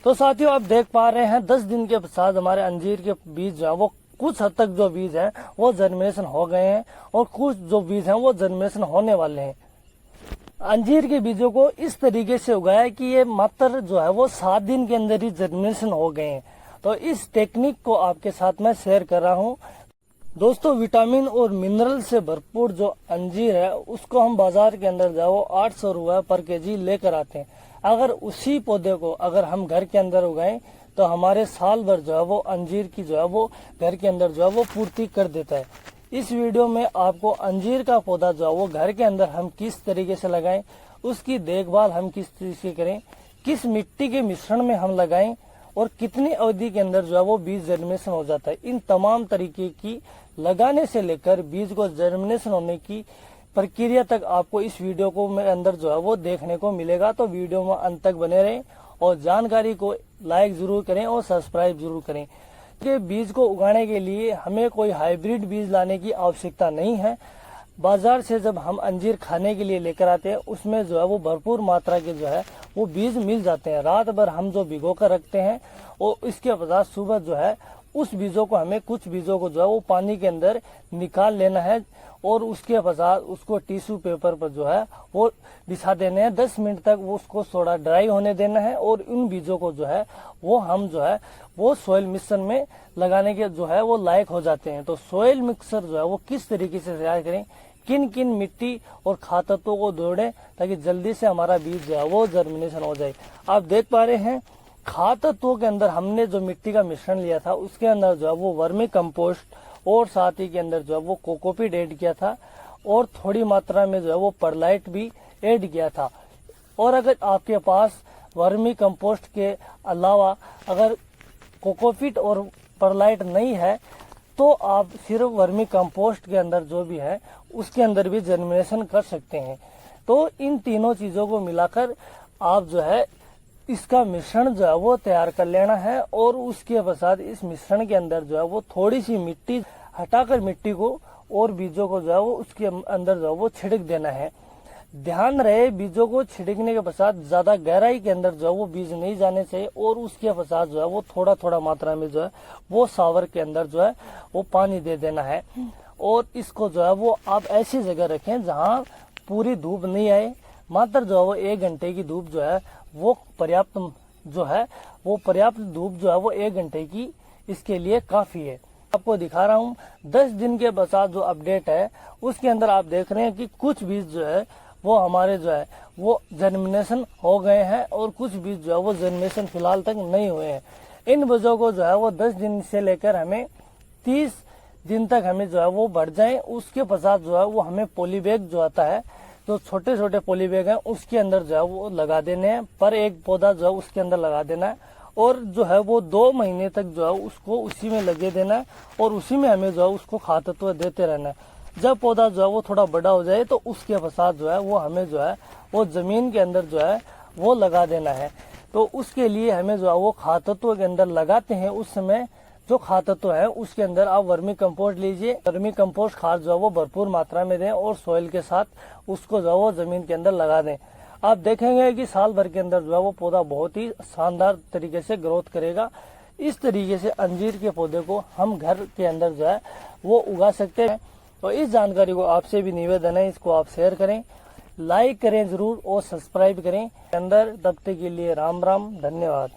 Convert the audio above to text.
तो साथियों आप देख पा रहे हैं 10 दिन के साथ हमारे अंजीर के बीज जो है वो कुछ हद तक जो बीज है वो जर्मिनेशन हो गए हैं और कुछ जो बीज हैं वो जर्मिनेशन होने वाले हैं। अंजीर के बीजों को इस तरीके से उगाया कि ये मात्र जो है वो 7 दिन के अंदर ही जर्मिनेशन हो गए हैं। तो इस टेक्निक को आपके साथ मैं शेयर कर रहा हूँ। दोस्तों विटामिन और मिनरल से भरपूर जो अंजीर है उसको हम बाजार के अंदर जाओ 800 रुपए पर केजी लेकर आते हैं। अगर उसी पौधे को अगर हम घर के अंदर उगाएं तो हमारे साल भर जो है वो अंजीर की जो है वो घर के अंदर जो है वो पूर्ति कर देता है। इस वीडियो में आपको अंजीर का पौधा जो है वो घर के अंदर हम किस तरीके से लगाएं, उसकी देखभाल हम किस तरीके से करें, किस मिट्टी के मिश्रण में हम लगाएं और कितनी अवधि के अंदर जो है वो बीज जर्मिनेशन हो जाता है। इन तमाम तरीके की लगाने से लेकर बीज को जर्मिनेशन होने की प्रक्रिया तक आपको इस वीडियो को में अंदर जो है वो देखने को मिलेगा। तो वीडियो में अंत तक बने रहें और जानकारी को लाइक जरूर करें और सब्सक्राइब जरूर करें। के बीज को उगाने के लिए हमें कोई हाइब्रिड बीज लाने की आवश्यकता नहीं है। बाजार से जब हम अंजीर खाने के लिए लेकर आते हैं उसमें जो है वो भरपूर मात्रा के जो है वो बीज मिल जाते हैं। रात भर हम जो भिगो कर रखते हैं और इसके पश्चात सुबह जो है उस बीजों को हमें कुछ बीजों को जो है वो पानी के अंदर निकाल लेना है और उसके पश्चात उसको टिश्यू पेपर पर जो है वो बिछा देने हैं। 10 मिनट तक वो उसको थोड़ा ड्राई होने देना है और उन बीजों को जो है वो हम जो है वो सॉइल मिक्सर में लगाने के जो है वो लायक हो जाते हैं। तो सॉइल मिक्सर जो है वो किस तरीके से तैयार करें, किन किन मिट्टी और खाद तत्वों को जोड़ें ताकि जल्दी से हमारा बीज जो है वो जर्मिनेशन हो जाए। आप देख पा रहे हैं खाद तत्वों के अंदर हमने जो मिट्टी का मिश्रण लिया था उसके अंदर जो है वो वर्मी कंपोस्ट और साथ ही के अंदर जो है वो कोकोपीट ऐड किया था और थोड़ी मात्रा में जो है वो परलाइट भी ऐड किया था। और अगर आपके पास वर्मी कंपोस्ट के अलावा अगर कोकोपीट और परलाइट नहीं है तो आप सिर्फ वर्मी कंपोस्ट के अंदर जो भी है उसके अंदर भी जर्मिनेशन कर सकते हैं। तो इन तीनों चीजों को मिलाकर आप जो है इसका मिश्रण जो है वो तैयार कर लेना है और उसके पश्चात इस मिश्रण के अंदर जो है वो थोड़ी सी मिट्टी हटाकर मिट्टी को और बीजों को जो है वो उसके अंदर जो है वो छिड़क देना है। ध्यान रहे बीजों को छिड़कने के पश्चात ज्यादा गहराई के अंदर जो है वो बीज नहीं जाने चाहिए और उसके पश्चात जो है वो थोड़ा थोड़ा मात्रा में जो है वो शावर के अंदर जो है वो पानी दे देना है। और इसको जो है वो आप ऐसी जगह रखें जहाँ पूरी धूप नहीं आए, मात्र जो है वो 1 घंटे की धूप जो है वो पर्याप्त जो है वो पर्याप्त धूप जो है वो 1 घंटे की इसके लिए काफी है। आपको दिखा रहा हूँ 10 दिन के बाद जो अपडेट है उसके अंदर आप देख रहे हैं कि कुछ बीज जो है वो हमारे जो है वो जर्मिनेशन हो गए हैं और कुछ बीज जो है वो जर्मिनेशन फिलहाल तक नहीं हुए हैं। इन बीजों को जो है वो 10 दिन से लेकर हमें 30 दिन तक हमें जो है वो बढ़ जाए। उसके पश्चात जो है वो हमें पॉलीबैग जो आता है जो छोटे छोटे पॉलीबैग हैं उसके अंदर जो है वो लगा देने हैं। पर एक पौधा जो है उसके अंदर लगा देना है और जो है वो 2 महीने तक जो है उसको उसी में लगे देना है और उसी में हमें जो है उसको खाद तत्व देते रहना है। जब पौधा जो है वो थोड़ा बड़ा हो जाए तो उसके पश्चात जो है वो हमें जो है वो जमीन के अंदर जो है वो लगा देना है। तो उसके लिए हमें जो है वो खाद तत्व के अंदर लगाते हैं उस समय जो खाद तत्व है उसके अंदर आप वर्मी कंपोस्ट लीजिए। वर्मी कंपोस्ट खाद जो है वो भरपूर मात्रा में दें और सॉइल के साथ उसको जो है वो जमीन के अंदर लगा दें। आप देखेंगे कि साल भर के अंदर जो है वो पौधा बहुत ही शानदार तरीके से ग्रोथ करेगा। इस तरीके से अंजीर के पौधे को हम घर के अंदर जो है वो उगा सकते हैं। तो इस जानकारी को आपसे भी निवेदन है इसको आप शेयर करें, लाइक करें जरूर और सब्सक्राइब करें। अंदर तब तक के लिए राम राम, धन्यवाद।